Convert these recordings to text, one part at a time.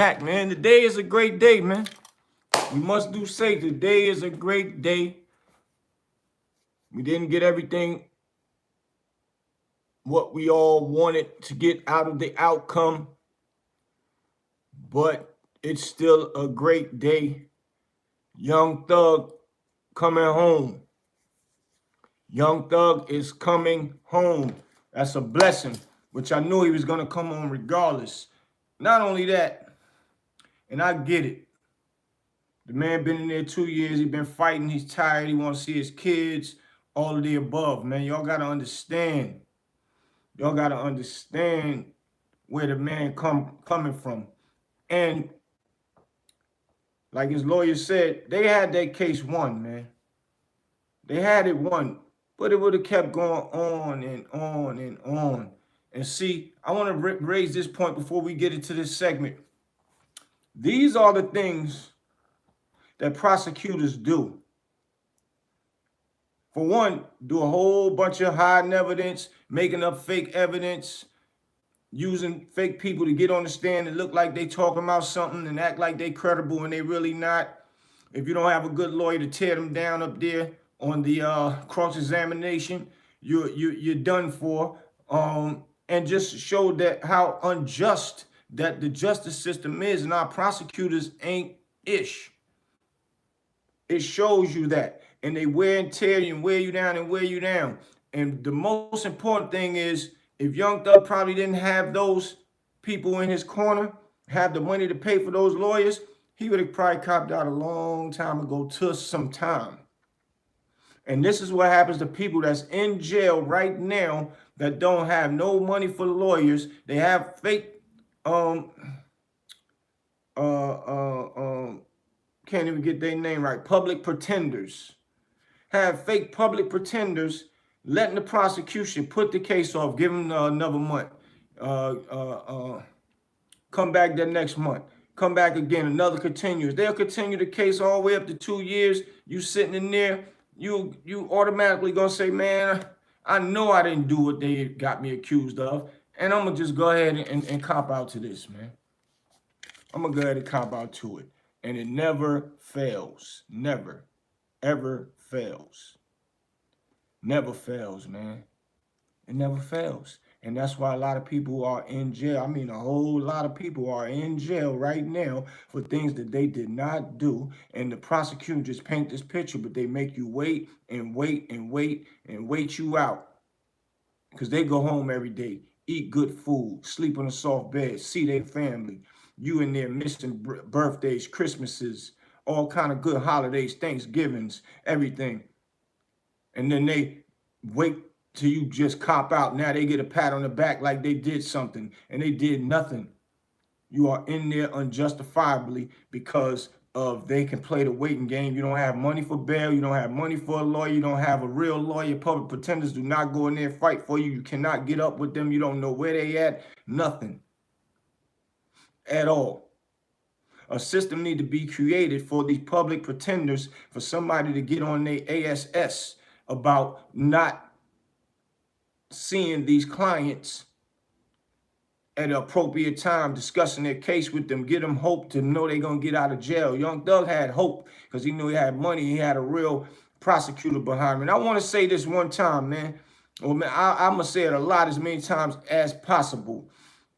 Back, man. Today is a great day, man. We must do say today is a great day. We didn't get everything what we all wanted to get out of the outcome, but it's still a great day. Young Thug coming home. Young Thug is coming home. That's a blessing, which I knew he was going to come home regardless. Not only that, and I get it. The man been in there 2 years. He been fighting. He's tired. He want to see his kids. All of the above, man. Y'all got to understand. Y'all got to understand where the man coming from. And like his lawyer said, they had that case won, man. They had it won. But it would have kept going on and on and on. And see, I want to raise this point before we get into this segment. These are the things that prosecutors do. For one, do a whole bunch of hiding evidence, making up fake evidence, using fake people to get on the stand and look like they talking about something and act like they credible and they really not. If you don't have a good lawyer to tear them down up there on the cross-examination, you're done for. And just show that how unjust that the justice system is, and our prosecutors ain't ish. It shows you that. And they wear and tear you and wear you down and wear you down. And the most important thing is, if Young Thug probably didn't have those people in his corner, have the money to pay for those lawyers, he would have probably copped out a long time ago to some time. And this is what happens to people that's in jail right now that don't have no money for lawyers. They have fake can't even get their name right, public pretenders. Have fake public pretenders letting the prosecution put the case off, give them another month, come back the next month, come back again, another continuous. They'll continue the case all the way up to 2 years. You sitting in there, you automatically gonna say, man, I know I didn't do what they got me accused of, and I'm gonna just go ahead and cop out to this, man. I'm gonna go ahead and cop out to it. And it never fails. Never, ever fails. Never fails, man. It never fails. And that's why a lot of people are in jail. I mean, a whole lot of people are in jail right now for things that they did not do. And the prosecutor just paint this picture, but they make you wait and wait and wait and wait you out. Because they go home every day, eat good food, sleep on a soft bed, see their family. You in there missing birthdays, Christmases, all kind of good holidays, Thanksgivings, everything. And then they wait till you just cop out. Now they get a pat on the back like they did something, and they did nothing. You are in there unjustifiably because of they can play the waiting game. You don't have money for bail. You don't have money for a lawyer. You don't have a real lawyer. Public pretenders do not go in there and fight for you. You cannot get up with them. You don't know where they at. Nothing at all. A system need to be created for these public pretenders, for somebody to get on their ASS about not seeing these clients at an appropriate time, discussing their case with them, get them hope to know they're going to get out of jail. Young Thug had hope because he knew he had money. He had a real prosecutor behind him. And I want to say this one time, man. Well, man, I'm going to say it a lot, as many times as possible,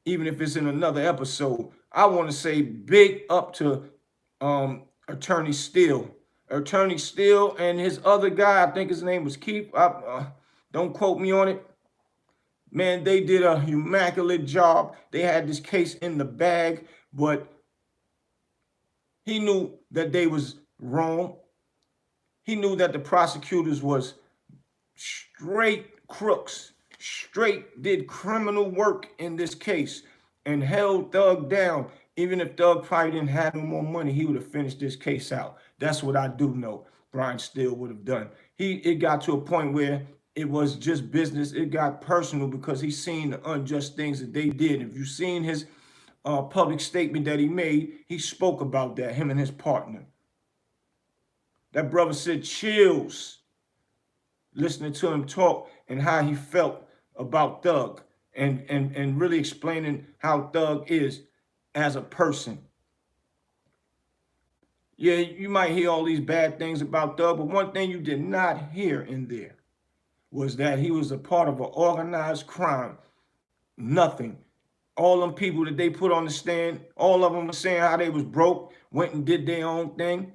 even if it's in another episode. I want to say big up to Attorney Steele. Attorney Steele and his other guy, I think his name was Keith. Don't quote me on it. Man, they did a immaculate job. They had this case in the bag, but he knew that they was wrong. He knew that the prosecutors was straight crooks, straight did criminal work in this case and held Thug down. Even if Thug probably didn't have no more money, he would have finished this case out. That's what I do know Brian Steele would have done. It got to a point where it was just business. It got personal because he seen the unjust things that they did. If you've seen his public statement that he made, he spoke about that, him and his partner. That brother said chills listening to him talk and how he felt about Thug and really explaining how Thug is as a person Yeah, you might hear all these bad things about Thug, but one thing you did not hear in there was that he was a part of an organized crime. Nothing. All them people that they put on the stand, all of them were saying how they was broke, went and did their own thing,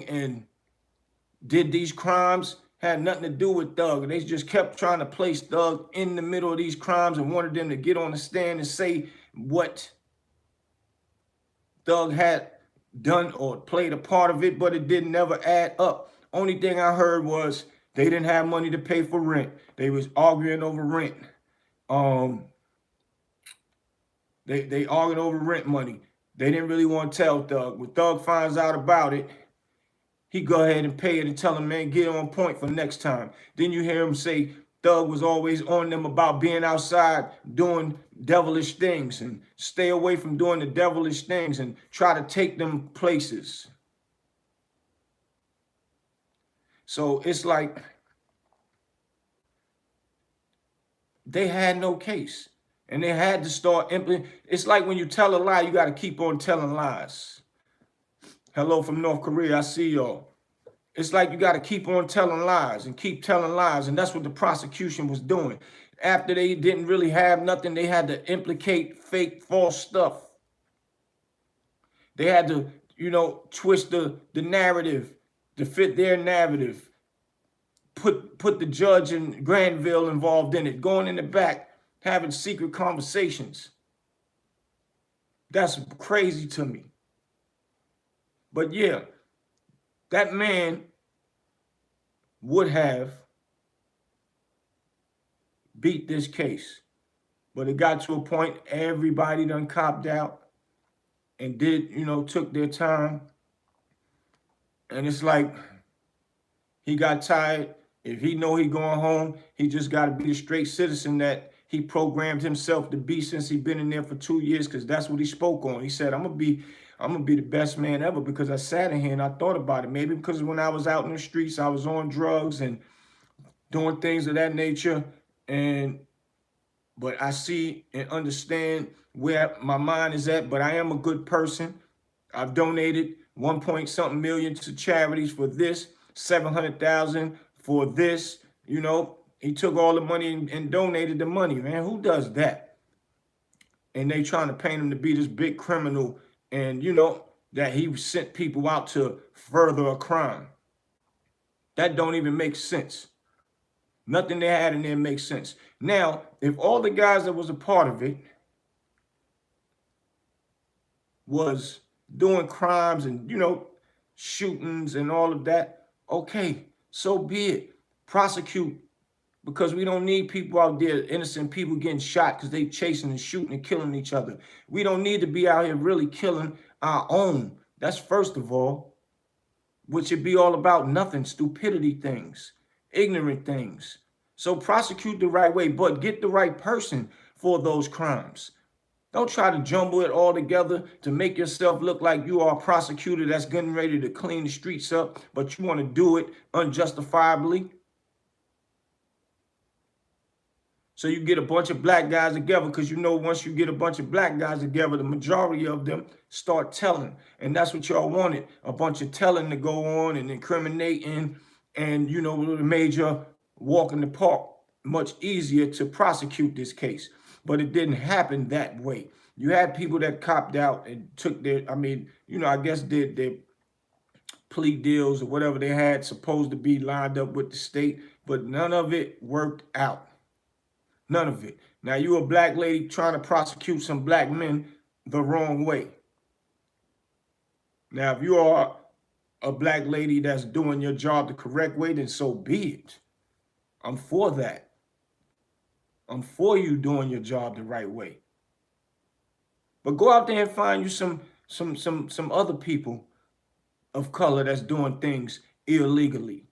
and did these crimes, had nothing to do with Thug. They just kept trying to place Thug in the middle of these crimes and wanted them to get on the stand and say what Thug had done or played a part of it, but it didn't never add up. Only thing I heard was they didn't have money to pay for rent. They was arguing over rent. Um, they argued over rent money. They didn't really want to tell Thug. When Thug finds out about it, he go ahead and pay it and tell him, man, get on point for next time. Then you hear him say Thug was always on them about being outside doing devilish things and stay away from doing the devilish things and try to take them places. So it's like they had no case. And they had to start implementing. It's like when you tell a lie, you got to keep on telling lies. Hello from North Korea, I see y'all. It's like you got to keep on telling lies and keep telling lies. And that's what the prosecution was doing. After they didn't really have nothing, they had to implicate fake, false stuff. They had to, twist the narrative to fit their narrative. Put the judge in Granville involved in it, going in the back, having secret conversations. That's crazy to me. But yeah, that man would have beat this case. But it got to a point everybody done copped out and did, took their time. And it's like he got tired. If he know he going home, he just got to be the straight citizen that he programmed himself to be since he been in there for 2 years, because that's what he spoke on. He said, I'm gonna be the best man ever because I sat in here and I thought about it. Maybe because when I was out in the streets, I was on drugs and doing things of that nature. But I see and understand where my mind is at, but I am a good person. I've donated 1 point something million to charities for this, 700,000 for this. He took all the money and donated the money, man. Who does that? And they trying to paint him to be this big criminal and, that he sent people out to further a crime. That don't even make sense. Nothing they had in there makes sense. Now, if all the guys that was a part of it was doing crimes and, shootings and all of that, okay, so be it. Prosecute, because we don't need people out there, innocent people getting shot because they chasing and shooting and killing each other. We don't need to be out here really killing our own. That's first of all, which should be all about nothing, stupidity things, ignorant things. So prosecute the right way, but get the right person for those crimes. Don't try to jumble it all together to make yourself look like you are a prosecutor that's getting ready to clean the streets up, but you want to do it unjustifiably. So you get a bunch of black guys together, because once you get a bunch of black guys together, the majority of them start telling. And that's what y'all wanted, a bunch of telling to go on and incriminating, and it made your walk in the park much easier to prosecute this case. But it didn't happen that way. You had people that copped out and took their, I guess did their plea deals or whatever they had supposed to be lined up with the state, but none of it worked out. None of it. Now, you a black lady trying to prosecute some black men the wrong way. Now, if you are a black lady that's doing your job the correct way, then so be it. I'm for that. I'm for you doing your job the right way. But go out there and find you some other people of color that's doing things illegally.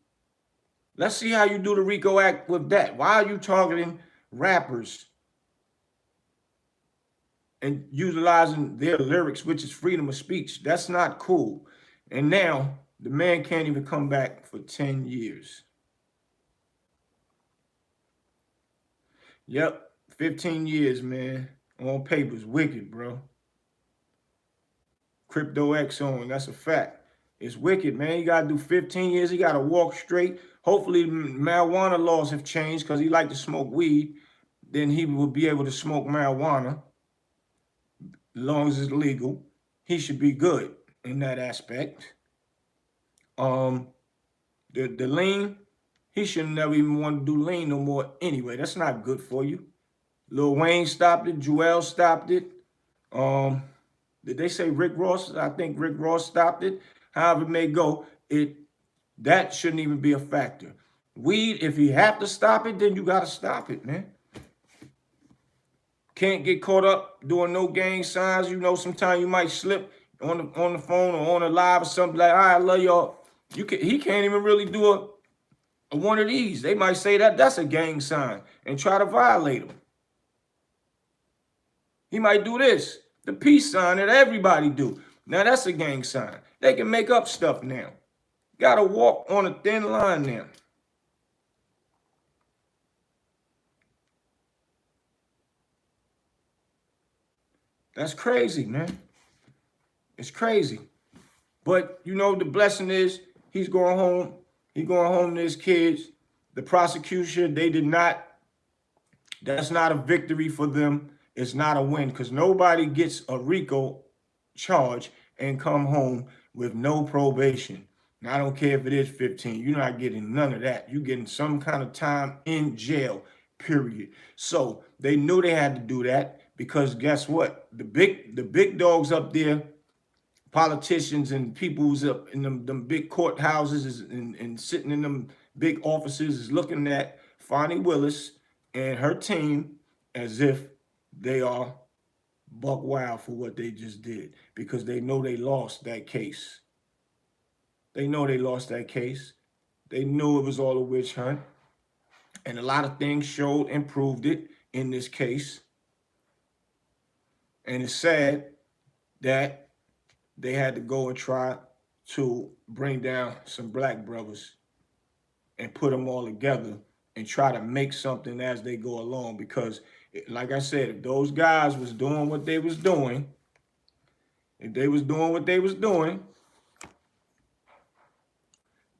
Let's see how you do the RICO Act with that. Why are you targeting rappers and utilizing their lyrics, which is freedom of speech? That's not cool. And now the man can't even come back for 10 years. Yep, 15 years, man. On paper's wicked, bro. Crypto X on. That's a fact. It's wicked, man. He got to do 15 years. He got to walk straight. Hopefully, marijuana laws have changed because he liked to smoke weed. Then he will be able to smoke marijuana as long as it's legal. He should be good in that aspect. The lean, he should never even want to do lean no more anyway. That's not good for you. Lil Wayne stopped it. Joel stopped it. Did they say Rick Ross? I think Rick Ross stopped it. However it may go, that shouldn't even be a factor. Weed, if you have to stop it, then you got to stop it, man. Can't get caught up doing no gang signs. You know, sometimes you might slip on the phone or on a live or something like, all right, I love y'all. He can't even really do a one of these. They might say that's a gang sign and try to violate them. He might do this, the peace sign that everybody do. Now that's a gang sign. They can make up stuff now. Gotta walk on a thin line now. That's crazy, man. It's crazy. But you know, the blessing is he's going home. He's going home to his kids. The prosecution, that's not a victory for them. It's not a win because nobody gets a RICO charge and come home with no probation. Now, I don't care if it is 15. You're not getting none of that. You're getting some kind of time in jail, period. So they knew they had to do that because guess what? The big dogs up there, politicians and people who's up in them big courthouses and sitting in them big offices is looking at Fonnie Willis and her team as if they are buck wild for what they just did because they know they lost that case. They know they lost that case. They knew it was all a witch hunt. And a lot of things showed and proved it in this case. And it's sad that they had to go and try to bring down some black brothers and put them all together and try to make something as they go along. Because, like I said, if those guys was doing what they was doing,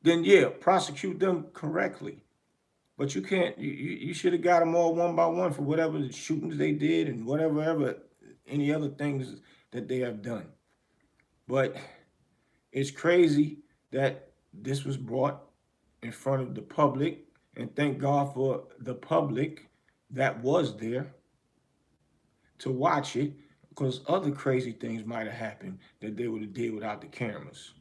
then yeah, prosecute them correctly. But you can't, you should have got them all one by one for whatever the shootings they did and whatever any other things that they have done. But it's crazy that this was brought in front of the public, and thank God for the public that was there to watch it, because other crazy things might have happened that they would have did without the cameras.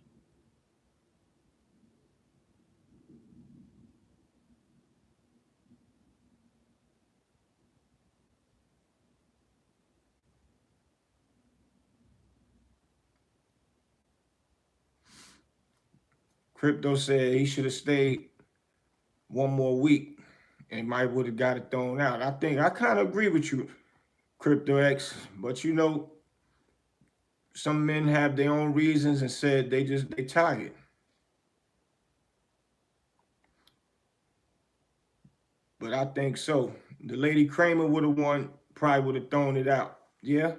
Crypto said he should have stayed one more week and might would have got it thrown out. I think I kind of agree with you, Crypto X, but you know, some men have their own reasons and said they tired. But I think so. The lady Kramer would have won, probably would have thrown it out. Yeah.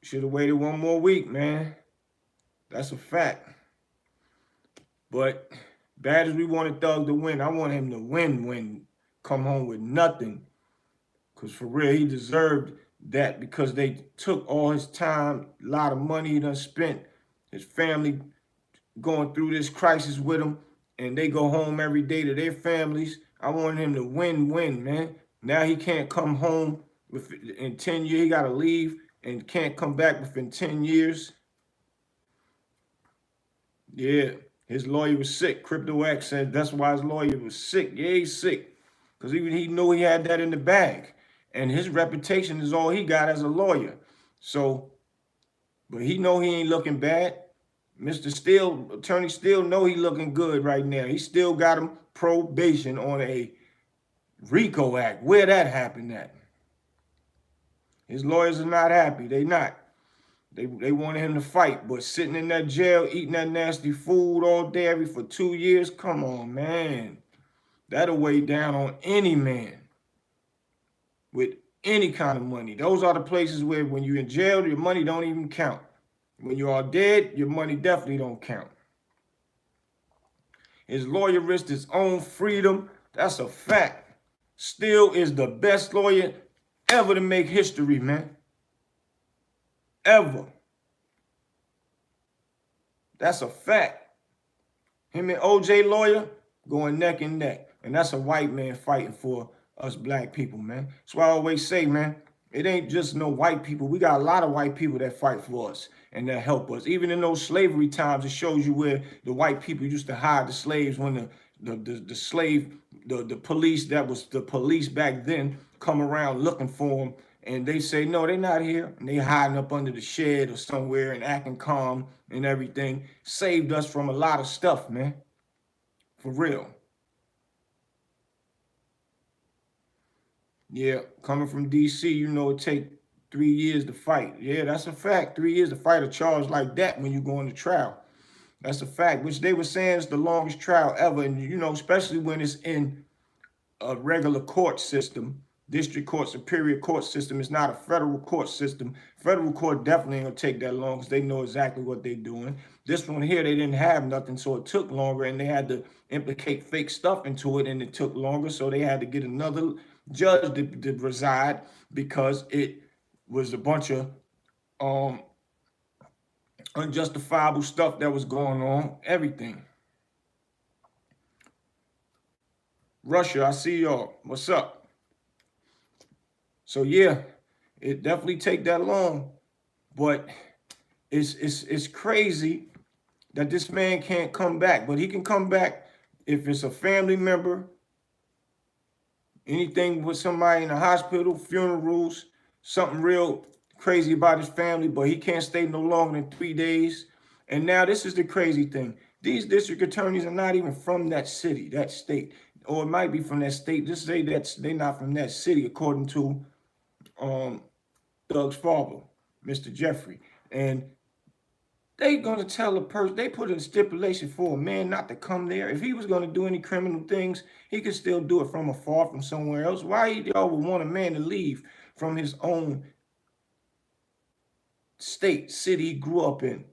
Should have waited one more week, man. That's a fact. But bad as we wanted Thug to win, I want him to win, come home with nothing. Because for real, he deserved that because they took all his time, a lot of money he done spent, his family going through this crisis with him, and they go home every day to their families. I want him to win, man. Now he can't come home in 10 years. He got to leave and can't come back within 10 years. Yeah, his lawyer was sick. Crypto X said that's why his lawyer was sick. Yeah, he's sick. Because even he knew he had that in the bag. And his reputation is all he got as a lawyer. So, but he know he ain't looking bad. Mr. Steele, Attorney Steele, know he looking good right now. He still got him probation on a RICO Act. Where that happened at? His lawyers are not happy. They not. They wanted him to fight, but sitting in that jail, eating that nasty food all day for 2 years, come on, man. That'll weigh down on any man with any kind of money. Those are the places where when you're in jail, your money don't even count. When you are dead, your money definitely don't count. His lawyer risked his own freedom. That's a fact. Still is the best lawyer ever to make history, man. Ever. That's a fact. Him and OJ lawyer going neck and neck. And that's a white man fighting for us black people, man. That's why I always say, man, it ain't just no white people. We got a lot of white people that fight for us and that help us. Even in those slavery times, it shows you where the white people used to hide the slaves when the police, that was the police back then, come around looking for them. And they say, no, they're not here. And they hiding up under the shed or somewhere and acting calm and everything. Saved us from a lot of stuff, man. For real. Yeah, coming from DC, you know it take 3 years to fight. Yeah, that's a fact. 3 years to fight a charge like that when you go into trial. That's a fact, which they were saying is the longest trial ever. And, you know, especially when it's in a regular court system, district court, superior court system. It's not a federal court system. Federal court definitely ain't gonna take that long because they know exactly what they're doing. This one here, they didn't have nothing, so it took longer, and they had to implicate fake stuff into it, and it took longer, so they had to get another judge to reside because it was a bunch of unjustifiable stuff that was going on, everything. Russia, I see y'all. What's up? So yeah, it definitely take that long, but it's crazy that this man can't come back, but he can come back if it's a family member, anything with somebody in the hospital, funerals, something real crazy about his family, but he can't stay no longer than 3 days. And now this is the crazy thing. These district attorneys are not even from that city, that state, or it might be from that state. Just say that they're not from that city, according to Doug's father, Mr. Jeffrey. And they gonna tell a person, they put in a stipulation for a man not to come there. If he was gonna do any criminal things, he could still do it from afar, from somewhere else. Why y'all would want a man to leave from his own state, city he grew up in?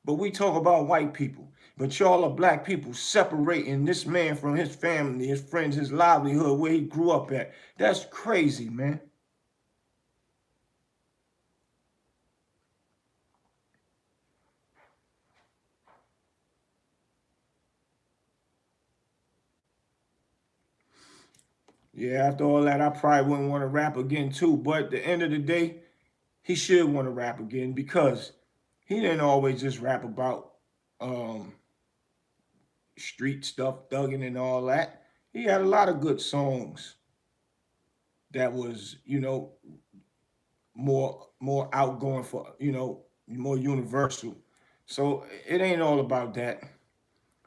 But we talk about white people, but y'all are black people separating this man from his family, his friends, his livelihood, where he grew up at. That's crazy, man. Yeah, after all that, I probably wouldn't want to rap again too. But at the end of the day, he should want to rap again because he didn't always just rap about street stuff, thugging and all that. He had a lot of good songs that was, you know, more outgoing, for, you know, more universal. So it ain't all about that.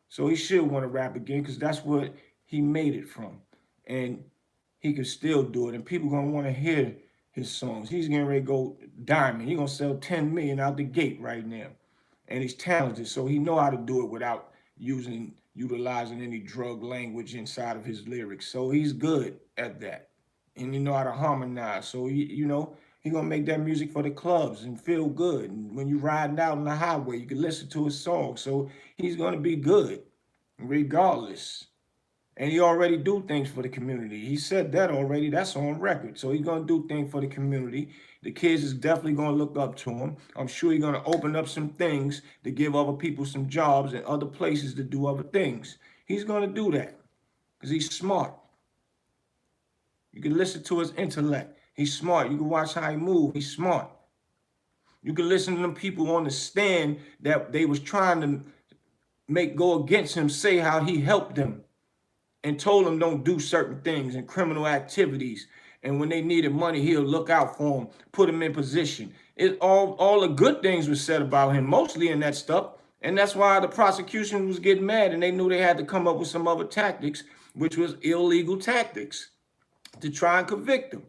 So he should want to rap again because that's what he made it from. And he could still do it. And people gonna want to hear his songs. He's getting ready to go diamond. He's gonna sell 10 million out the gate right now. And he's talented, so he know how to do it without utilizing any drug language inside of his lyrics. So he's good at that. And he know how to harmonize. So you know, he gonna make that music for the clubs and feel good. And when you riding out on the highway, you can listen to his song. So he's gonna be good, regardless. And he already do things for the community. He said that already. That's on record. So he's gonna do things for the community. The kids is definitely gonna look up to him. I'm sure he's gonna open up some things to give other people some jobs and other places to do other things. He's gonna do that because he's smart. You can listen to his intellect. He's smart. You can watch how he move. He's smart. You can listen to them people on the stand that they was trying to make go against him, say how he helped them and told them don't do certain things and criminal activities. And when they needed money, he'll look out for them, put them in position. It all the good things were said about him, mostly in that stuff. And that's why the prosecution was getting mad and they knew they had to come up with some other tactics, which was illegal tactics to try and convict him.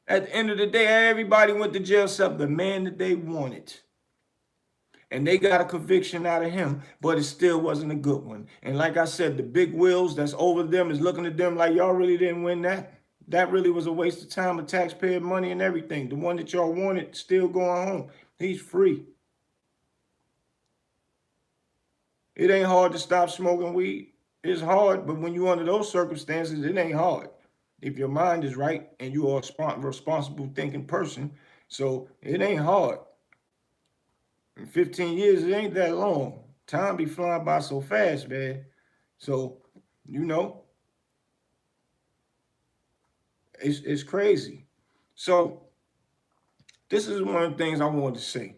At the end of the day, everybody went to jail except the man that they wanted. And they got a conviction out of him, but it still wasn't a good one. And like I said, the big wheels that's over them is looking at them like, y'all really didn't win that. That really was a waste of time, of taxpayer money and everything. The one that y'all wanted still going home. He's free. It ain't hard to stop smoking weed. It's hard, but when you're under those circumstances, it ain't hard. If your mind is right and you are a responsible thinking person, so it ain't hard. In 15 years, it ain't that long. Time be flying by so fast, man. So, you know, it's crazy. So, this is one of the things I wanted to say.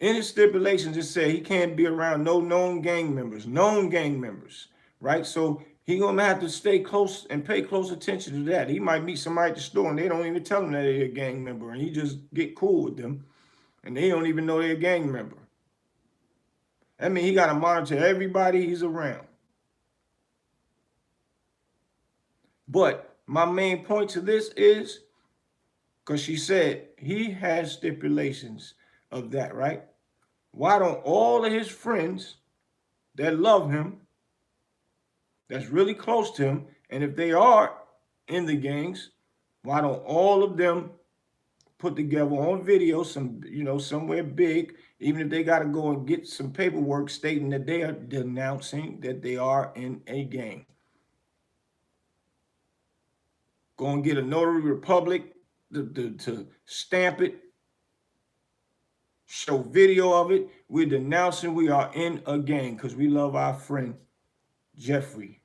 In his stipulations, it said he can't be around no known gang members, right? So he gonna have to stay close and pay close attention to that. He might meet somebody at the store and they don't even tell him that they're a gang member, and he just get cool with them, and they don't even know they're a gang member. I mean, he gotta monitor everybody he's around. But my main point to this is, because she said he has stipulations of that, right? Why don't all of his friends that love him, that's really close to him, and if they are in the gangs, why don't all of them put together on video, somewhere big, even if they got to go and get some paperwork stating that they are denouncing that they are in a gang? Go and get a notary public to stamp it, show video of it. We're denouncing we are in a gang because we love our friend Jeffrey.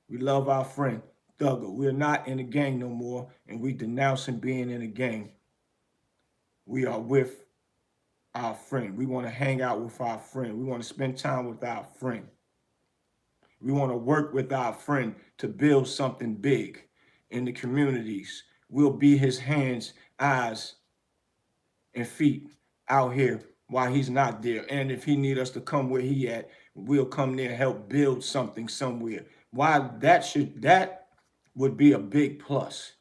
We love our friend Thugger. We're not in a gang no more, and we denouncing being in a gang. We are with our friend. We want to hang out with our friend. We want to spend time with our friend. We want to work with our friend to build something big in the communities. We'll be his hands, eyes, and feet out here while he's not there. And if he need us to come where he at, we'll come there and help build something somewhere. Why that would be a big plus.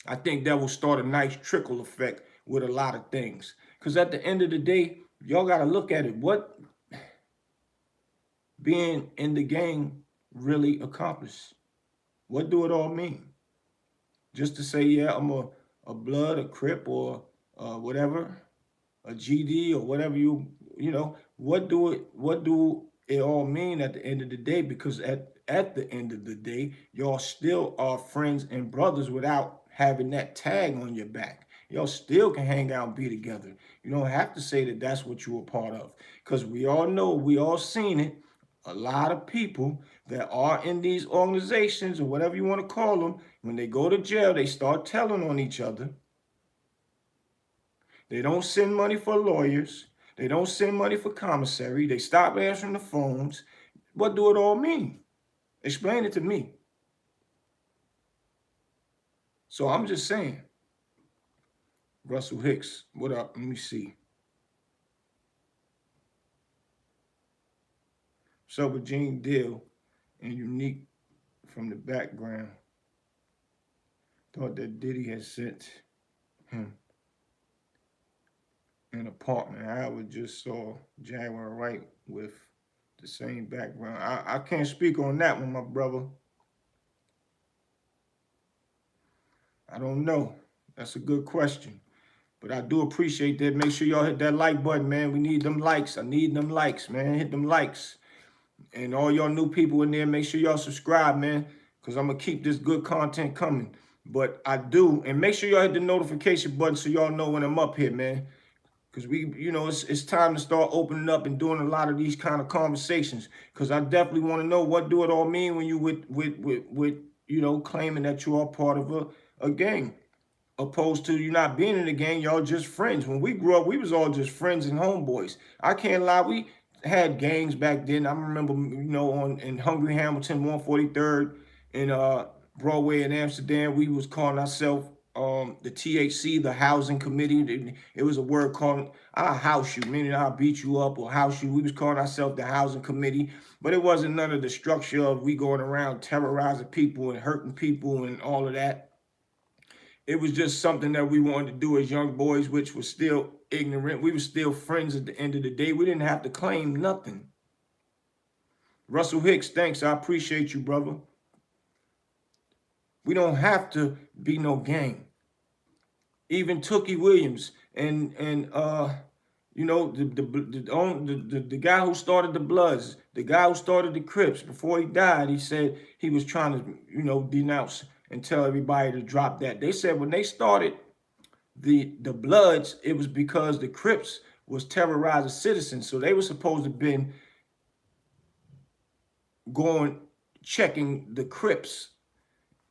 I think that will start a nice trickle effect with a lot of things. Because at the end of the day, y'all got to look at it. What being in the gang really accomplishes? What do it all mean? Just to say, yeah, I'm a blood, a crip, or whatever, a GD, or whatever what do it all mean at the end of the day? Because at the end of the day, y'all still are friends and brothers without having that tag on your back. Y'all still can hang out and be together. You don't have to say that that's what you were part of, because we all know, we all seen it. A lot of people that are in these organizations, or whatever you want to call them, when they go to jail, they start telling on each other. They don't send money for lawyers. They don't send money for commissary. They stop answering the phones. What do it all mean? Explain it to me. So I'm just saying. Russell Hicks, what up? Let me see. What's up with Gene Deal and Unique from the background? Thought that Diddy had sent him an apartment. I would just saw Jaguar Wright with the same background. I can't speak on that one, my brother. I don't know. That's a good question. But I do appreciate that. Make sure y'all hit that like button, man. We need them likes. I need them likes, man. Hit them likes. And all y'all new people in there, make sure y'all subscribe, man, because I'm going to keep this good content coming. But I do. And make sure y'all hit the notification button so y'all know when I'm up here, man. Because it's time to start opening up and doing a lot of these kind of conversations. Because I definitely want to know, what do it all mean when you with claiming that you are part of a gang, opposed to you not being in a gang, y'all just friends. When we grew up, we was all just friends and homeboys. I can't lie, we had gangs back then. I remember, in Hungry Hamilton, 143rd, in Broadway in Amsterdam, we was calling ourselves the THC, the Housing Committee. It was a word called, I'll house you, meaning I'll beat you up or house you. We was calling ourselves the Housing Committee, but it wasn't none of the structure of we going around terrorizing people and hurting people and all of that. It was just something that we wanted to do as young boys, which was still ignorant. We were still friends at the end of the day. We didn't have to claim nothing. Russell Hicks, thanks. I appreciate you, brother. We don't have to be no gang. Even Tookie Williams and you know, the guy who started the Bloods, the guy who started the Crips, before he died, he said he was trying to, you know, denounce and tell everybody to drop that. They said when they started the Bloods, it was because the Crips was terrorizing citizens. So they were supposed to have been going checking the Crips.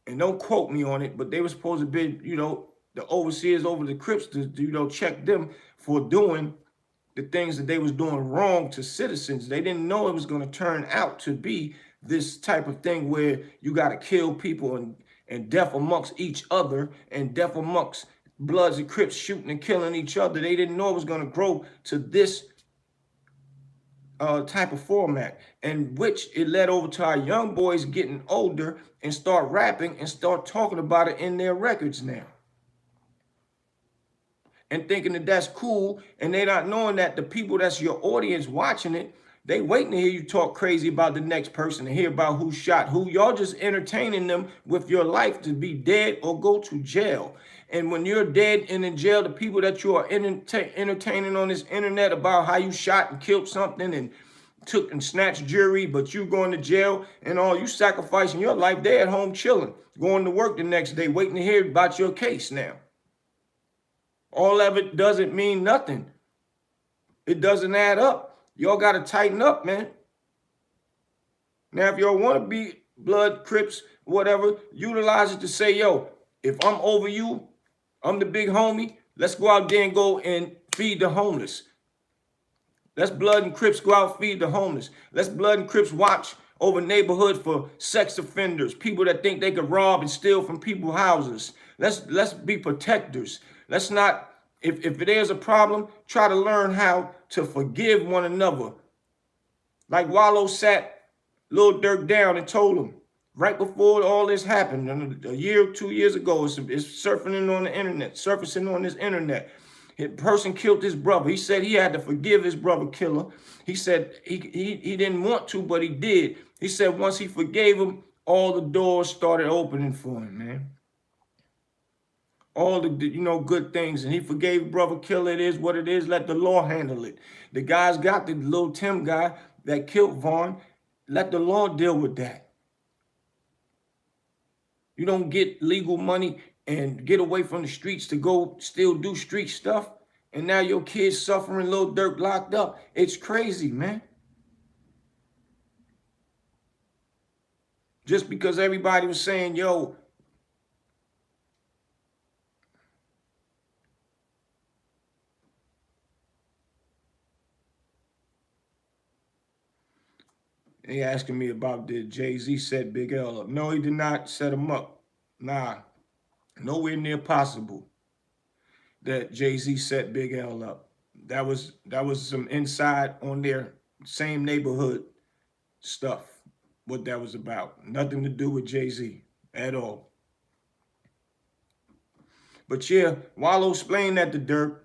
And don't quote me on it, but they were supposed to be, you know, the overseers over the Crips to, you know, check them for doing the things that they was doing wrong to citizens. They didn't know it was going to turn out to be this type of thing where you got to kill people and death amongst each other and death amongst Bloods and Crips shooting and killing each other. They didn't know it was going to grow to this type of format, and which it led over to our young boys getting older and start rapping and start talking about it in their records now, and thinking that that's cool, and they not knowing that the people that's your audience watching it, they waiting to hear you talk crazy about the next person and hear about who shot who. Y'all just entertaining them with your life to be dead or go to jail. And when you're dead and in jail, the people that you are entertaining on this internet about how you shot and killed something and took and snatched jewelry, but you going to jail and all, you sacrificing your life, they at home chilling, going to work the next day, waiting to hear about your case now. All of it doesn't mean nothing. It doesn't add up. Y'all got to tighten up, man. Now, if y'all want to be Blood, Crips, whatever, utilize it to say, yo, if I'm over you, I'm the big homie, let's go out there and go and feed the homeless. Let's Blood and Crips go out and feed the homeless. Let's Blood and Crips watch over neighborhood for sex offenders, people that think they could rob and steal from people's houses. Let's be protectors. Let's not, if there's a problem, try to learn how to forgive one another. Like Wallow sat Lil Durk down and told him right before all this happened, a year, 2 years ago, it's surfing on the internet, surfacing on this internet. A person killed his brother. He said he had to forgive his brother killer. He said he didn't want to, but he did. He said once he forgave him, all the doors started opening for him, man. All the, you know, good things. And he forgave brother killer. It is what it is. Let the law handle it. The guy's got the little Tim guy that killed Vaughn. Let the law deal with that. You don't get legal money and get away from the streets to go still do street stuff. And now your kid's suffering, Lil Durk locked up. It's crazy, man. Just because everybody was saying, yo, they asking me about did Jay-Z set Big L up. No, he did not set him up. Nah, nowhere near possible that Jay-Z set Big L up. That was some inside on their same neighborhood stuff, what that was about. Nothing to do with Jay-Z at all. But yeah, Wallow explained that to Durk,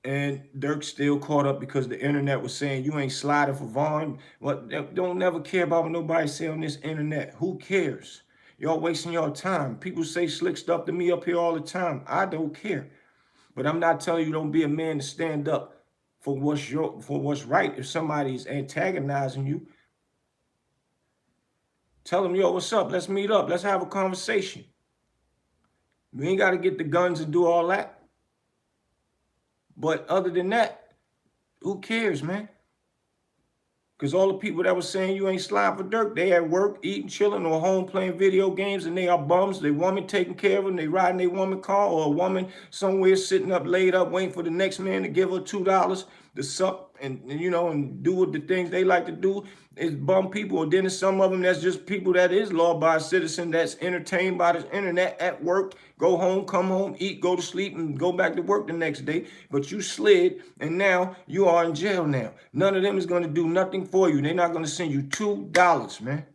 and Dirk still caught up because the internet was saying you ain't sliding for Vaughn. What? Don't never care about what nobody say on this internet. Who cares? Y'all wasting your time. People say slick stuff to me up here all the time. I don't care. But I'm not telling you don't be a man to stand up for what's right. If somebody's antagonizing you, tell them, yo, what's up? Let's meet up. Let's have a conversation. We ain't got to get the guns and do all that. But other than that, who cares, man? Because all the people that were saying you ain't sliding for Dirk, they at work, eating, chilling, or home playing video games, and they are bums. They woman taking care of them. They riding their woman car, or a woman somewhere sitting up, laid up, waiting for the next man to give her $2 to suck and you know, and do what the things they like to do. Is bum people. Or then there's some of them that's just people that is law-abiding citizen that's entertained by the internet at work, go home, come home, eat, go to sleep, and go back to work the next day. But you slid, and now you are in jail now. None of them is going to do nothing for you. They're not going to send you $2, man.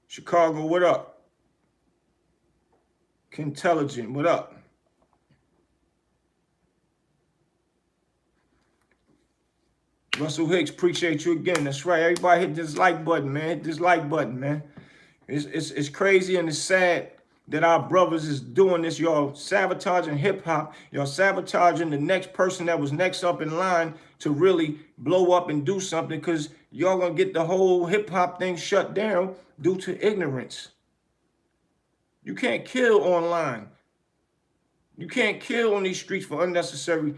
Chicago, what up? Intelligent, what up? Russell Hicks, appreciate you again. That's right. Everybody hit this like button, man. Hit this like button, man. It's crazy and it's sad that our brothers is doing this. Y'all sabotaging hip hop. Y'all sabotaging the next person that was next up in line to really blow up and do something, because y'all gonna get the whole hip hop thing shut down due to ignorance. You can't kill online. You can't kill on these streets for unnecessary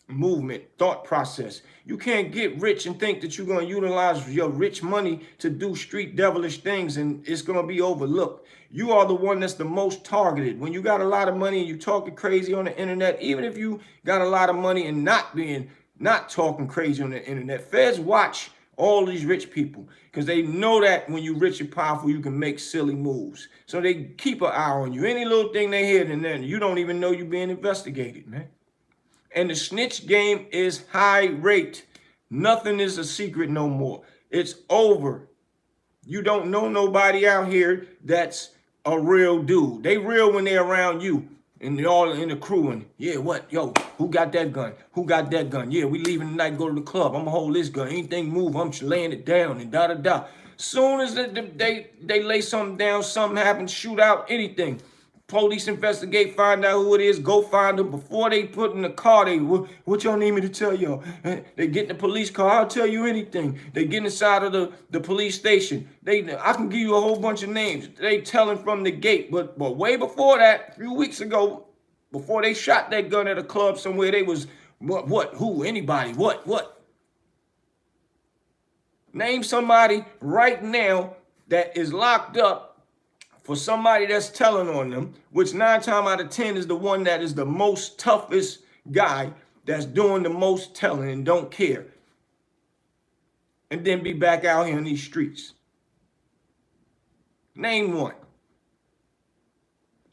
movement, thought process. You can't get rich and think that you're going to utilize your rich money to do street devilish things and it's going to be overlooked. You are the one that's the most targeted. When you got a lot of money and you talking crazy on the internet, even if you got a lot of money and not talking crazy on the internet, feds watch all these rich people because they know that when you're rich and powerful, you can make silly moves. So they keep an eye on you. Any little thing they hear, and then you don't even know you're being investigated, man. And the snitch game is high rate. Nothing is a secret no more. It's over. You don't know nobody out here that's a real dude. They real when they're around you and they're all in the crew. And yeah, what? Yo, who got that gun? Who got that gun? Yeah, we leaving tonight, go to the club. I'm gonna hold this gun. Anything move, I'm just laying it down and da-da-da. Soon as they lay something down, something happens, shoot out, anything. Police investigate, find out who it is, go find them. Before they put in the car, what y'all need me to tell y'all? They get in the police car, I'll tell you anything. They get inside of the police station. I can give you a whole bunch of names. They telling from the gate, but way before that, a few weeks ago, before they shot that gun at a club somewhere, they was, who, anybody, what? Name somebody right now that is locked up for somebody that's telling on them, which 9 times out of 10 is the one that is the most toughest guy that's doing the most telling and don't care. And then be back out here in these streets. Name one.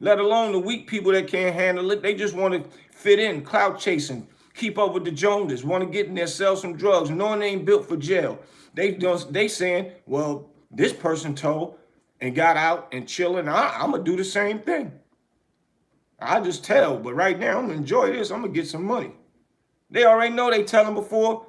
Let alone the weak people that can't handle it. They just want to fit in, clout chasing, keep up with the Joneses, want to get in there, sell some drugs, knowing they ain't built for jail. They saying, well, this person told and got out and chilling. I'm going to do the same thing. I just tell, but right now I'm going to enjoy this. I'm going to get some money. They already know they telling before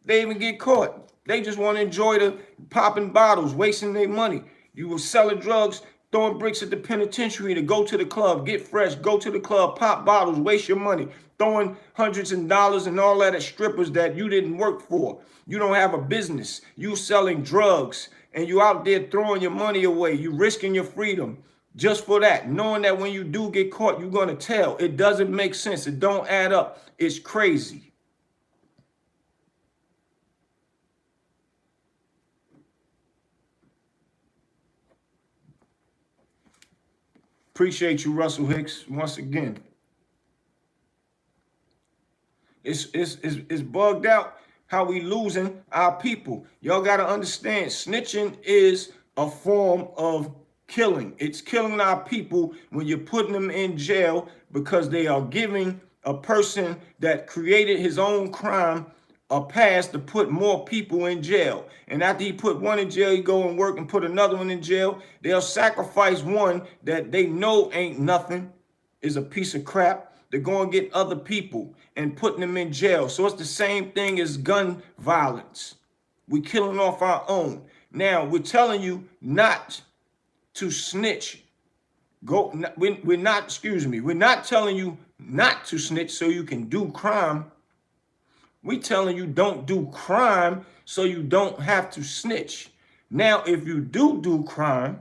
they even get caught. They just want to enjoy the popping bottles, wasting their money. You were selling drugs, throwing bricks at the penitentiary to go to the club, get fresh, go to the club, pop bottles, waste your money, throwing hundreds of dollars and all that at strippers that you didn't work for. You don't have a business. You selling drugs. And you out there throwing your money away. You risking your freedom just for that. Knowing that when you do get caught, you're going to tell. It doesn't make sense. It don't add up. It's crazy. Appreciate you, Russell Hicks, once again. It's bugged out how we losing our people. Y'all got to understand, snitching is a form of killing. It's killing our people when you're putting them in jail because they are giving a person that created his own crime a pass to put more people in jail. And after he put one in jail, he go and work and put another one in jail. They'll sacrifice one that they know ain't nothing, is a piece of crap. They're going to get other people and putting them in jail. So it's the same thing as gun violence. We're killing off our own. Now, we're telling you not to snitch. We're not telling you not to snitch so you can do crime. We're telling you don't do crime so you don't have to snitch. Now, if you do crime,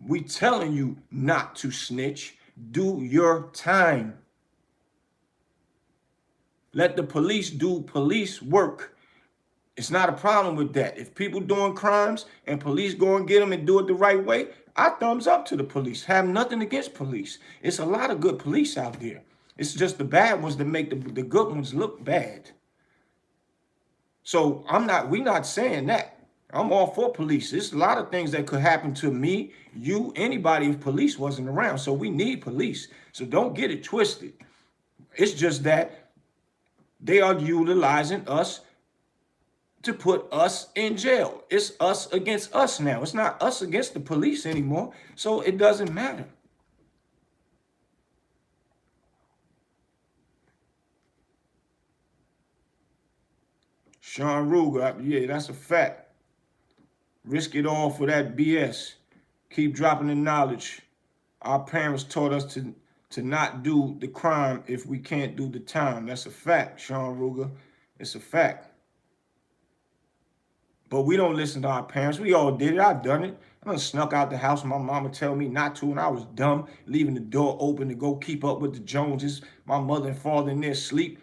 we're telling you not to snitch. Do your time. Let the police do police work. It's not a problem with that. If people doing crimes and police go and get them and do it the right way, I thumbs up to the police. Have nothing against police. It's a lot of good police out there. It's just the bad ones that make the good ones look bad. So we're not saying that. I'm all for police. There's a lot of things that could happen to me, you, anybody if police wasn't around. So we need police. So don't get it twisted. It's just that they are utilizing us to put us in jail. It's us against us now. It's not us against the police anymore. So it doesn't matter. Sean Ruger, yeah, that's a fact. Risk it all for that BS. Keep dropping the knowledge. Our parents taught us to not do the crime if we can't do the time. That's a fact, Sean Ruger. It's a fact. But we don't listen to our parents. We all did it. I done it. I done snuck out the house when my mama tell me not to, and I was dumb, leaving the door open to go keep up with the Joneses. My mother and father in their sleep.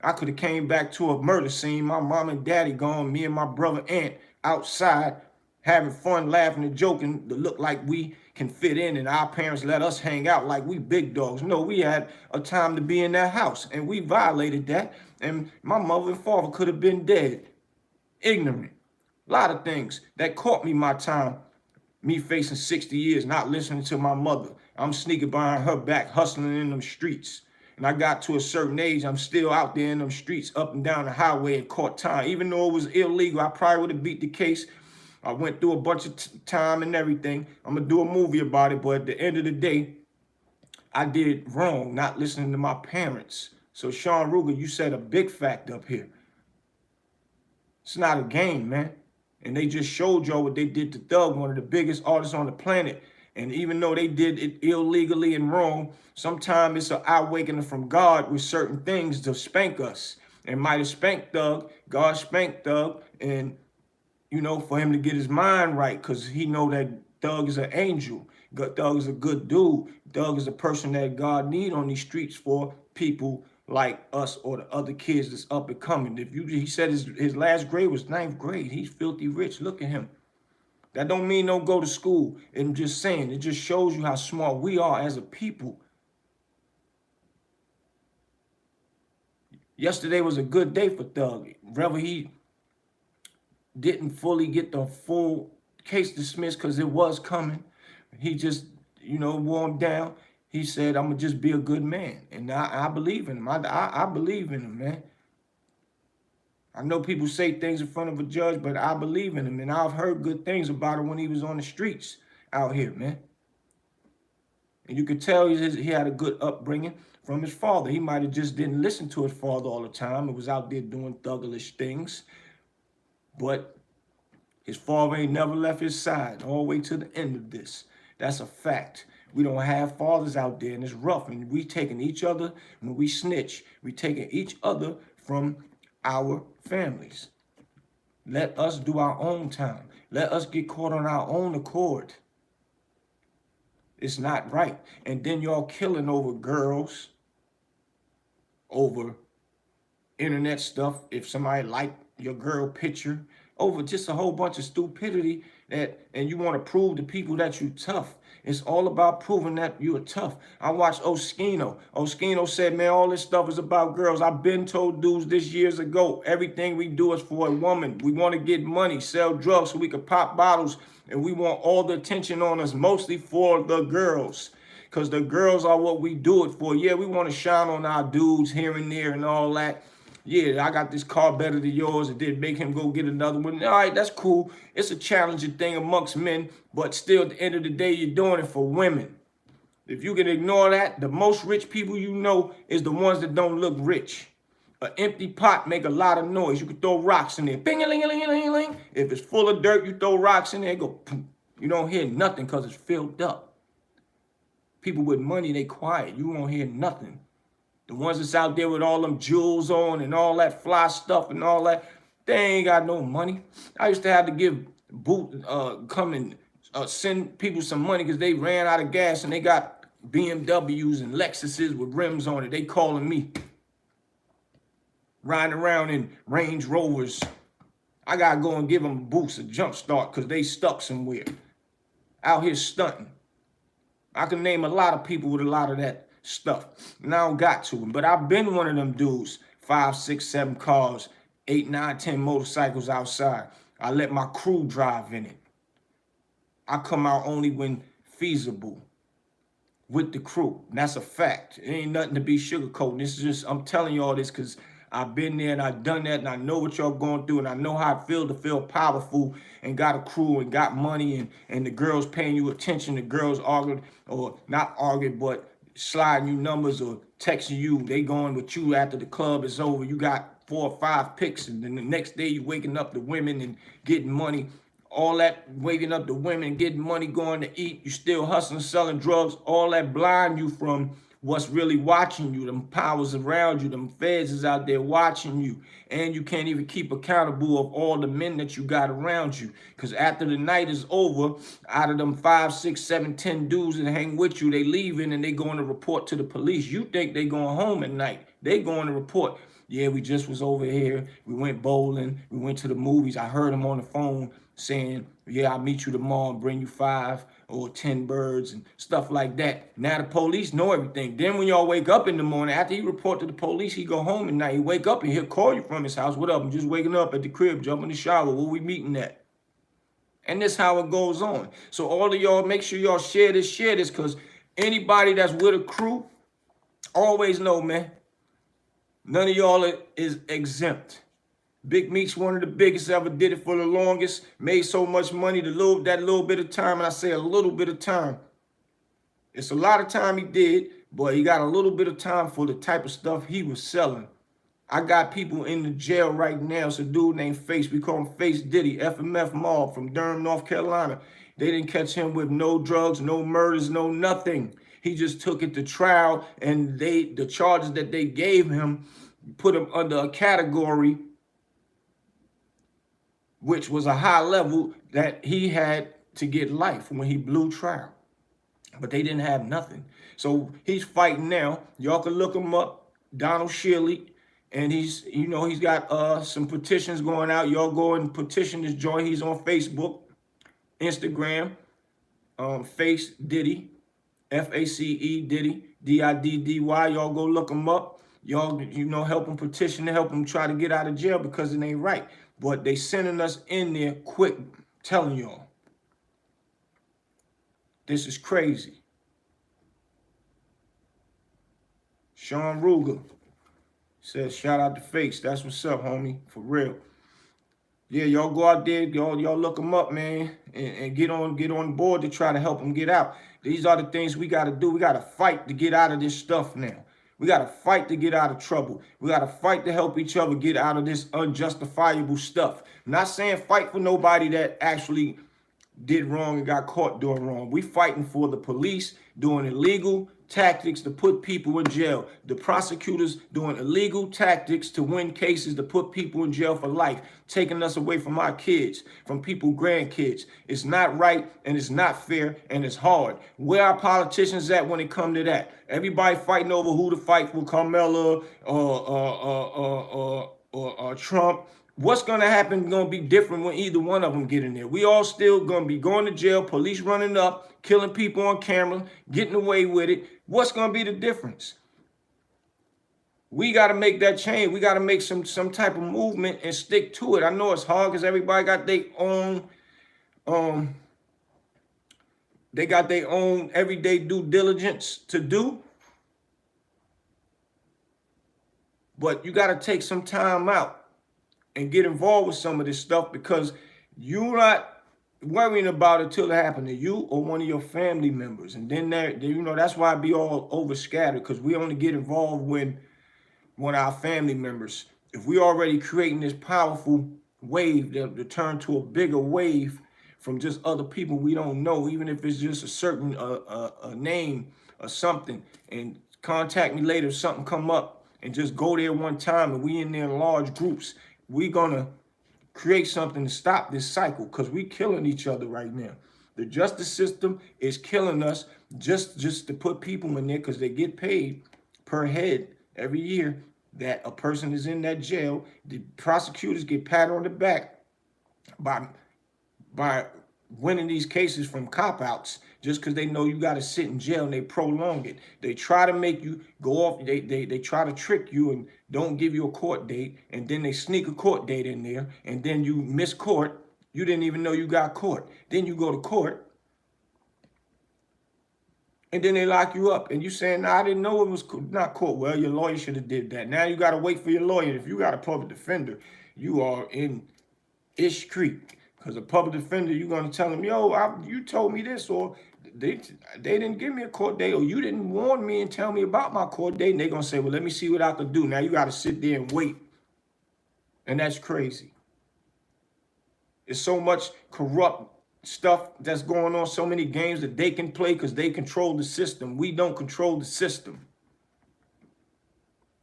I could have came back to a murder scene. My mom and daddy gone, me and my brother Aunt outside having fun, laughing and joking to look like we can fit in, and our parents let us hang out like we big dogs. No, we had a time to be in that house, and we violated that, and my mother and father could have been dead, ignorant. A lot of things that caught me my time, me facing 60 years, not listening to my mother. I'm sneaking behind her back, hustling in them streets. And I got to a certain age, I'm still out there in them streets, up and down the highway, and caught time. Even though it was illegal, I probably would have beat the case. I went through a bunch of time and everything. I'm going to do a movie about it, but at the end of the day, I did wrong, not listening to my parents. So Sean Ruger, you said a big fact up here. It's not a game, man. And they just showed y'all what they did to Thug, one of the biggest artists on the planet. And even though they did it illegally and wrong, sometimes it's an awakening from God with certain things to spank us. And might have spanked Thug. God spanked Thug. And, you know, for him to get his mind right, because he know that Thug is an angel. Thug is a good dude. Thug is a person that God need on these streets for people like us or the other kids that's up and coming. He said his last grade was 9th grade. He's filthy rich. Look at him. That don't mean don't go to school. I'm just saying, it just shows you how smart we are as a people. Yesterday was a good day for Thug. Whether he didn't fully get the full case dismissed because it was coming, he just, you know, wore him down. He said, I'm going to just be a good man. And I believe in him. I believe in him, man. I know people say things in front of a judge, but I believe in him. And I've heard good things about him when he was on the streets out here, man. And you could tell he had a good upbringing from his father. He might have just didn't listen to his father all the time and was out there doing thuggish things. But his father ain't never left his side all the way to the end of this. That's a fact. We don't have fathers out there, and it's rough. And we taking each other, when we snitch, we taking each other from our families. Let us do our own time. Let us get caught on our own accord. It's not right. And then y'all killing over girls, over internet stuff. If somebody liked your girl picture, over just a whole bunch of stupidity, and you want to prove to people that you tough. It's all about proving that you're tough. I watched Oskino. Oskino said, man, all this stuff is about girls. I've been told dudes this years ago, everything we do is for a woman. We want to get money, sell drugs so we can pop bottles, and we want all the attention on us, mostly for the girls. Because the girls are what we do it for. Yeah, we want to shine on our dudes here and there and all that. Yeah, I got this car better than yours. It did make him go get another one. All right, that's cool. It's a challenging thing amongst men, but still at the end of the day, you're doing it for women. If you can ignore that, the most rich people you know is the ones that don't look rich. An empty pot make a lot of noise. You can throw rocks in there. Bing-a-ling-a-ling-a-ling-a-ling. If it's full of dirt, you throw rocks in there, go poof. You don't hear nothing because it's filled up. People with money, they quiet. You won't hear nothing. The ones that's out there with all them jewels on and all that fly stuff and all that, they ain't got no money. I used to have to give send people some money because they ran out of gas and they got BMWs and Lexuses with rims on it. They calling me. Riding around in Range Rovers. I got to go and give them a boost, a jump start because they stuck somewhere. Out here stunting. I can name a lot of people with a lot of that stuff. And I don't got to them. But I've been one of them dudes. 5, 6, 7 cars, 8, 9, 10 motorcycles outside. I let my crew drive in it. I come out only when feasible with the crew. And that's a fact. It ain't nothing to be sugarcoating. This is just, I'm telling you all this because I've been there and I've done that and I know what y'all going through and I know how it feels to feel powerful and got a crew and got money and the girls paying you attention. The girls arguing or not arguing, but sliding you numbers or texting you. They going with you after the club is over. You got 4 or 5 pics, and then the next day you waking up the women and getting money. All that waking up the women, getting money, going to eat, you still hustling, selling drugs. All that blind you from what's really watching you. Them powers around you, them feds is out there watching you. And you can't even keep accountable of all the men that you got around you. Because after the night is over, out of them 5, 6, 7, 10 dudes that hang with you, they leaving and they going to report to the police. You think they going home at night. They going to report. Yeah, we just was over here. We went bowling. We went to the movies. I heard him on the phone saying, yeah, I'll meet you tomorrow and bring you 5 or 10 birds and stuff like that. Now the police know everything. Then when y'all wake up in the morning, after he report to the police, he go home at night. He wake up and he'll call you from his house. What up? I'm just waking up at the crib, jump in the shower. Where we meeting at? And this how it goes on. So all of y'all, make sure y'all share this, because anybody that's with a crew, always know, man, none of y'all is exempt. Big Meek's one of the biggest ever, did it for the longest, made so much money, that little bit of time, and I say a little bit of time. It's a lot of time he did, but he got a little bit of time for the type of stuff he was selling. I got people in the jail right now. It's a dude named Face. We call him Face Diddy, FMF Mob from Durham, North Carolina. They didn't catch him with no drugs, no murders, no nothing. He just took it to trial, and the charges that they gave him put him under a category which was a high level that he had to get life when he blew trial. But they didn't have nothing. So he's fighting now. Y'all can look him up, Donald Shirley. And he's got some petitions going out. Y'all go and petition this joint. He's on Facebook, Instagram, Face Diddy, F-A-C-E Diddy, D-I-D-D-Y. Y'all go look him up. Y'all, help him petition to help him try to get out of jail, because it ain't right. But they sending us in there quick, telling y'all. This is crazy. Sean Ruger says, shout out to Face. That's what's up, homie. For real. Yeah, y'all go out there, y'all look them up, man, and get on board to try to help them get out. These are the things we got to do. We got to fight to get out of this stuff now. We got to fight to get out of trouble. We got to fight to help each other get out of this unjustifiable stuff. I'm not saying fight for nobody that actually did wrong and got caught doing wrong. We fighting for the police doing illegal tactics to put people in jail. The prosecutors doing illegal tactics to win cases to put people in jail for life, taking us away from our kids, from people's grandkids. It's not right, and it's not fair, and it's hard. Where are politicians at when it come to that? Everybody fighting over who to fight for, Carmella or Trump. What's going to happen going to be different when either one of them get in there. We all still going to be going to jail, police running up, killing people on camera, getting away with it. What's going to be the difference? We got to make that change. We got to make some type of movement and stick to it. I know it's hard because everybody got their own, they got their own everyday due diligence to do. But you got to take some time out and get involved with some of this stuff, because you're not worrying about it till it happened to you or one of your family members. And then that's why I be all over scattered, because we only get involved when our family members, if we already creating this powerful wave to turn to a bigger wave from just other people we don't know, even if it's just a certain a name or something, and contact me later if something come up, and just go there one time and we in there in large groups. We're going to create something to stop this cycle, because we're killing each other right now. The justice system is killing us just to put people in there, because they get paid per head every year that a person is in that jail. The prosecutors get patted on the back by winning these cases from cop-outs, just because they know you got to sit in jail, and they prolong it. They try to make you go off. They try to trick you and don't give you a court date, and then they sneak a court date in there, and then you miss court. You didn't even know you got caught. Then you go to court, and then they lock you up, and you saying, "No, I didn't know it was not court." Well, your lawyer should have did that. Now you got to wait for your lawyer. If you got a public defender, you are in Ish Creek, because a public defender, you're going to tell them, "Yo, you told me this," or they didn't give me a court date, or you didn't warn me and tell me about my court date. And they're going to say, "Well, let me see what I can do." Now you got to sit there and wait And that's crazy. There's so much corrupt stuff that's going on, so many games that they can play because they control the system. We don't control the system.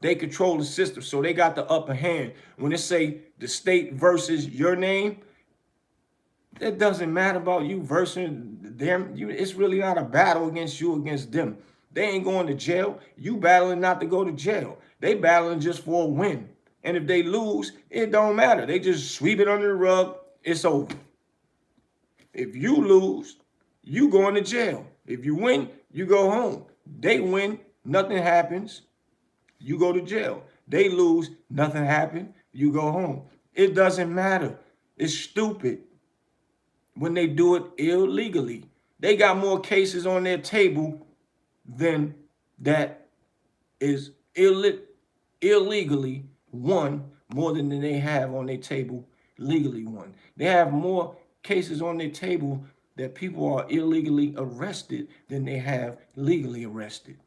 They control the system, so they got the upper hand. When they say the state versus your name, it doesn't matter about you versus them. It's really not a battle against you against them. They ain't going to jail. You battling not to go to jail. They battling just for a win. And if they lose, it don't matter. They just sweep it under the rug. It's over. If you lose, you going to jail. If you win, you go home. They win, nothing happens. You go to jail. They lose, nothing happened. You go home. It doesn't matter. It's stupid when they do it illegally. They got more cases on their table than that is illegally won, more than they have on their table legally won. They have more cases on their table that people are illegally arrested than they have legally arrested.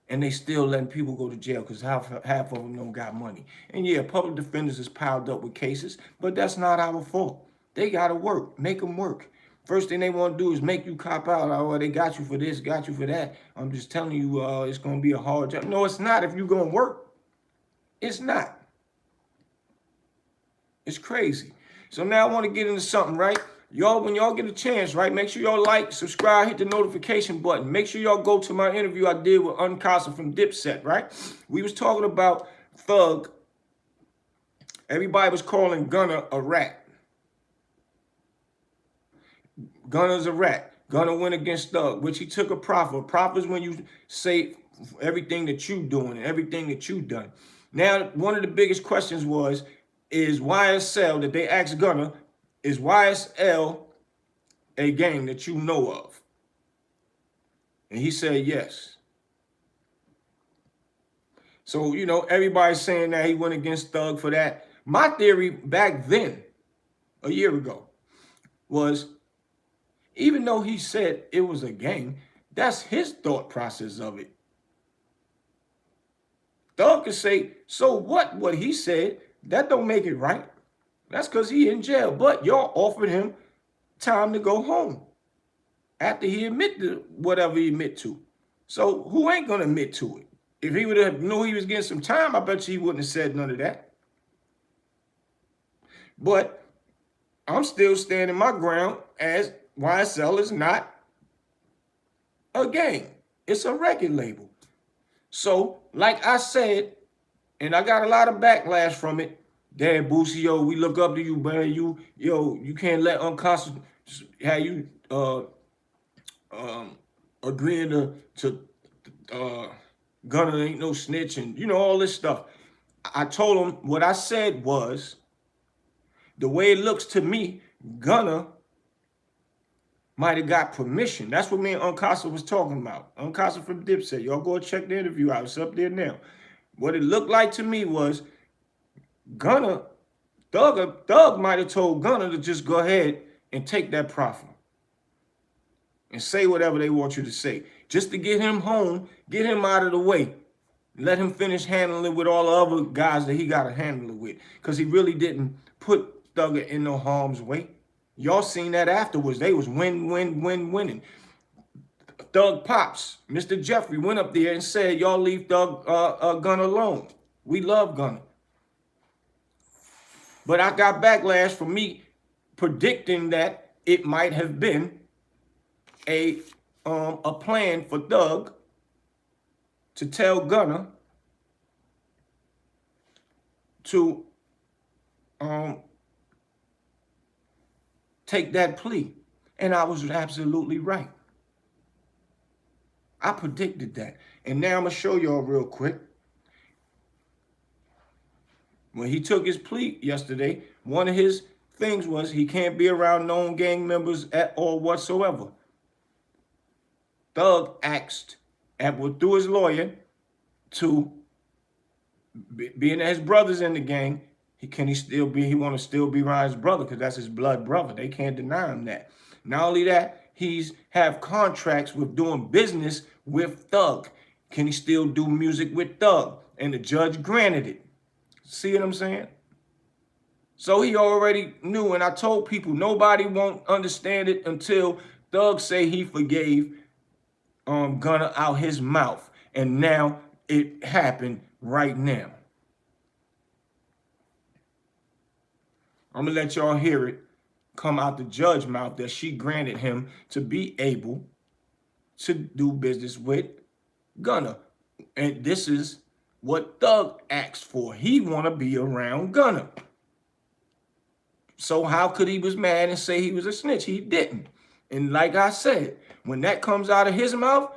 And they still letting people go to jail because half of them don't got money. And yeah, public defenders is piled up with cases, but that's not our fault. They got to work. Make them work. First thing they want to do is make you cop out. Oh, they got you for this, got you for that. I'm just telling you, it's going to be a hard job. No, it's not if you're going to work. It's not. It's crazy. So now I want to get into something, right? Y'all, when y'all get a chance, right, make sure y'all like, subscribe, hit the notification button. Make sure y'all go to my interview I did with Uncasa from Dipset, right? We was talking about Thug. Everybody was calling Gunna a rat. Gunna's a rat. Gunna went against Thug, which he took a profit. A profit is when you say everything that you doing and everything that you done. Now, one of the biggest questions is YSL, that they asked Gunna, is YSL a gang that you know of? And he said yes. So, you know, everybody's saying that he went against Thug for that. My theory back then, a year ago, was even though he said it was a gang, that's his thought process of it. Thug could say, so what he said, that don't make it right. That's because he in jail. But y'all offered him time to go home after he admitted to whatever he admit to. So who ain't going to admit to it? If he would have known he was getting some time, I bet you he wouldn't have said none of that. But I'm still standing my ground as YSL is not a gang. It's a record label. So, like I said, and I got a lot of backlash from it, Dad Boosie, yo, we look up to you, man. You can't let Uncasa have you agreeing to Gunna ain't no snitch, and you know all this stuff. I told him what I said was, the way it looks to me, Gunna might have got permission. That's what me and Uncasa was talking about. Uncasa from Dipset. Y'all go check the interview out. It's up there now. What it looked like to me was Gunna, Thug might have told Gunna to just go ahead and take that profit and say whatever they want you to say, just to get him home, get him out of the way, let him finish handling it with all the other guys that he got to handle it with, because he really didn't put Thug in no harm's way. Y'all seen that afterwards. They was winning. Thug Pops, Mr. Jeffrey, went up there and said, y'all leave Thug Gunna alone. We love Gunna. But I got backlash for me predicting that it might have been a plan for Thug to tell Gunna to take that plea. And I was absolutely right. I predicted that. And now I'm going to show y'all real quick. When he took his plea yesterday, one of his things was he can't be around known gang members at all whatsoever. Thug asked, through his lawyer, to, being that his brother's in the gang, he want to still be around his brother because that's his blood brother. They can't deny him that. Not only that, he's have contracts with doing business with Thug. Can he still do music with Thug? And the judge granted it. See what I'm saying? So he already knew, and I told people nobody won't understand it until Thug say he forgave Gunna out his mouth. And now it happened right now. I'm gonna let y'all hear it come out the judge's mouth that she granted him to be able to do business with Gunna. And this is what Thug asked for. He wanna be around Gunna. So how could he was mad and say he was a snitch? He didn't. And like I said, when that comes out of his mouth,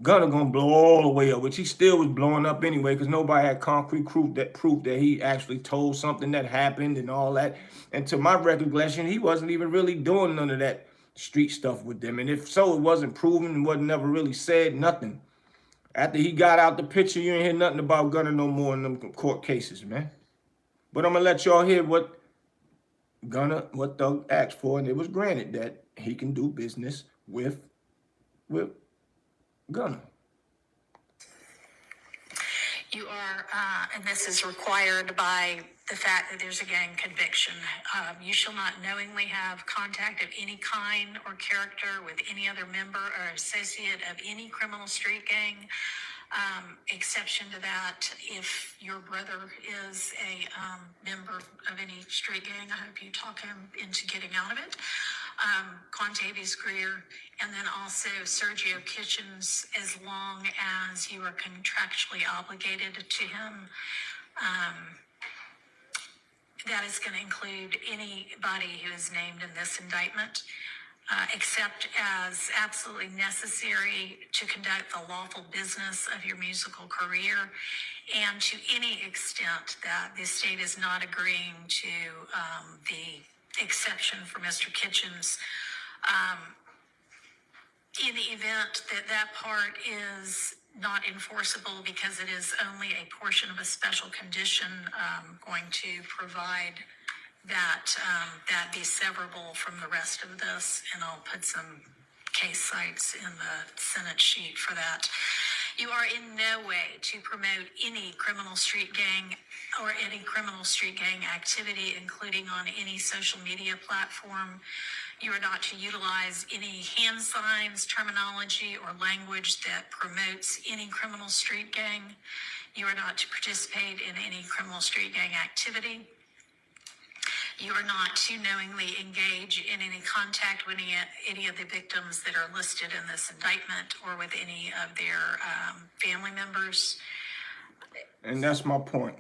Gunna gonna blow all the way up, which he still was blowing up anyway, because nobody had concrete proof that he actually told something that happened and all that. And to my recollection, he wasn't even really doing none of that street stuff with them. And if so, it wasn't proven and wasn't never really said nothing. After he got out the picture, you ain't hear nothing about Gunna no more in them court cases, man. But I'm gonna let y'all hear what Thug asked for, and it was granted that he can do business with Gunna. You are, and this is required by the fact that there's a gang conviction. You shall not knowingly have contact of any kind or character with any other member or associate of any criminal street gang. Exception to that, if your brother is a member of any street gang, I hope you talk him into getting out of it. Quantavious Greer, and then also Sergio Kitchens, as long as you are contractually obligated to him. That is going to include anybody who is named in this indictment, except as absolutely necessary to conduct the lawful business of your musical career, and to any extent that the state is not agreeing to the exception for Mr. Kitchens. In the event that that part is not enforceable because it is only a portion of a special condition, going to provide that that be severable from the rest of this, and I'll put some case sites in the Senate sheet for that. You are in no way to promote any criminal street gang or any criminal street gang activity, including on any social media platform. You are not to utilize any hand signs, terminology, or language that promotes any criminal street gang. You are not to participate in any criminal street gang activity. You are not to knowingly engage in any contact with any of the victims that are listed in this indictment or with any of their family members. And that's my point.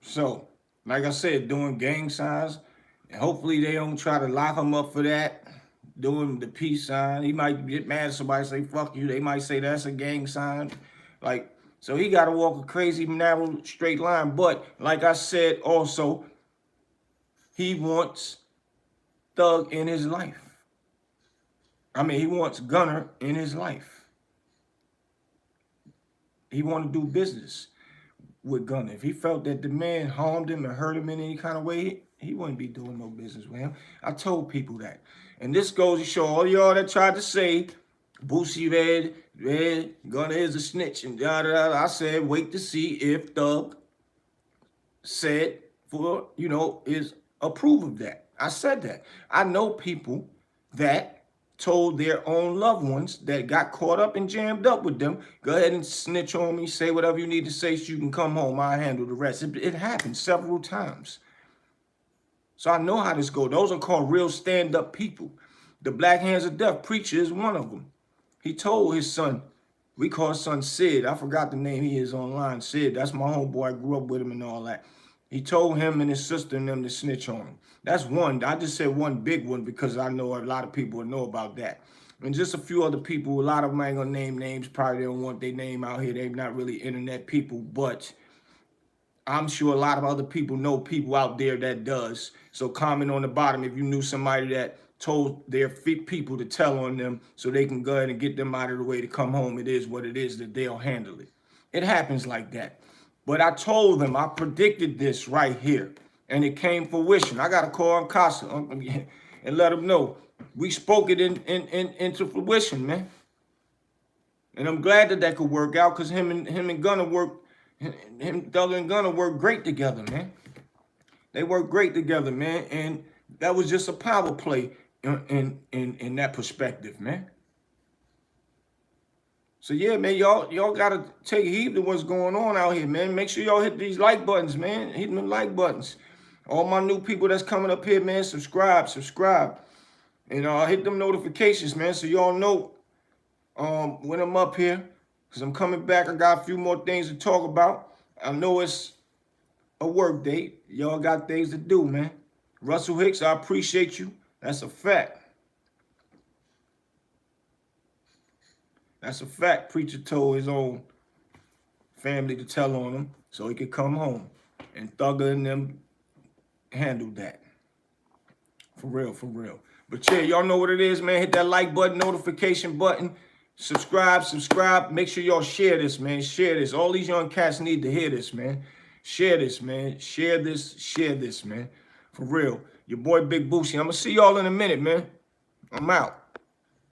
So, like I said, doing gang signs, hopefully they don't try to lock him up for that. Doing the peace sign. He might get mad at somebody, say, fuck you. They might say that's a gang sign. Like, so he got to walk a crazy, narrow, straight line. But like I said also, he wants Thug in his life. I mean, he wants Gunna in his life. He want to do business with Gunna. If he felt that the man harmed him and hurt him in any kind of way, he wouldn't be doing no business with him. I told people that. And this goes to show all y'all that tried to say, Boosie Red, Gunna is a snitch, and da-da-da. I said, wait to see if Thug said is approve of that. I said that. I know people that told their own loved ones that got caught up and jammed up with them, go ahead and snitch on me, say whatever you need to say so you can come home. I'll handle the rest. It happened several times. So I know how this goes. Those are called real stand-up people. The Black Hands of Death preacher is one of them. He told his son, we call his son Sid. I forgot the name he is online. Sid, that's my homeboy. I grew up with him and all that. He told him and his sister and them to snitch on him. That's one. I just said one big one because I know a lot of people know about that. And just a few other people, a lot of them ain't gonna name names. Probably they don't want their name out here. They're not really internet people, but I'm sure a lot of other people know people out there that does. So comment on the bottom if you knew somebody that told their people to tell on them so they can go ahead and get them out of the way to come home. It is what it is, that they'll handle it. It happens like that. But I told them, I predicted this right here, and it came fruition. I got to call on Casa and let them know. We spoke it into fruition, man. And I'm glad that could work out because him and Gunna worked Him, Thugger and Gunna work great together, man. They work great together, man. And that was just a power play in that perspective, man. So yeah, man, y'all gotta take heed to what's going on out here, man. Make sure y'all hit these like buttons, man. Hit them like buttons. All my new people that's coming up here, man, subscribe. And hit them notifications, man, so y'all know when I'm up here. Because I'm coming back. I got a few more things to talk about. I know it's a work day. Y'all got things to do, man. Russell Hicks, I appreciate you. That's a fact. That's a fact. Preacher told his own family to tell on him so he could come home. And Thugger and them handled that. For real, for real. But yeah, y'all know what it is, man. Hit that like button, notification button. Subscribe. Make sure y'all share this, man. Share this. All these young cats need to hear this, man. Share this, man. Share this, man. For real. Your boy Big Boosie. I'm going to see y'all in a minute, man. I'm out.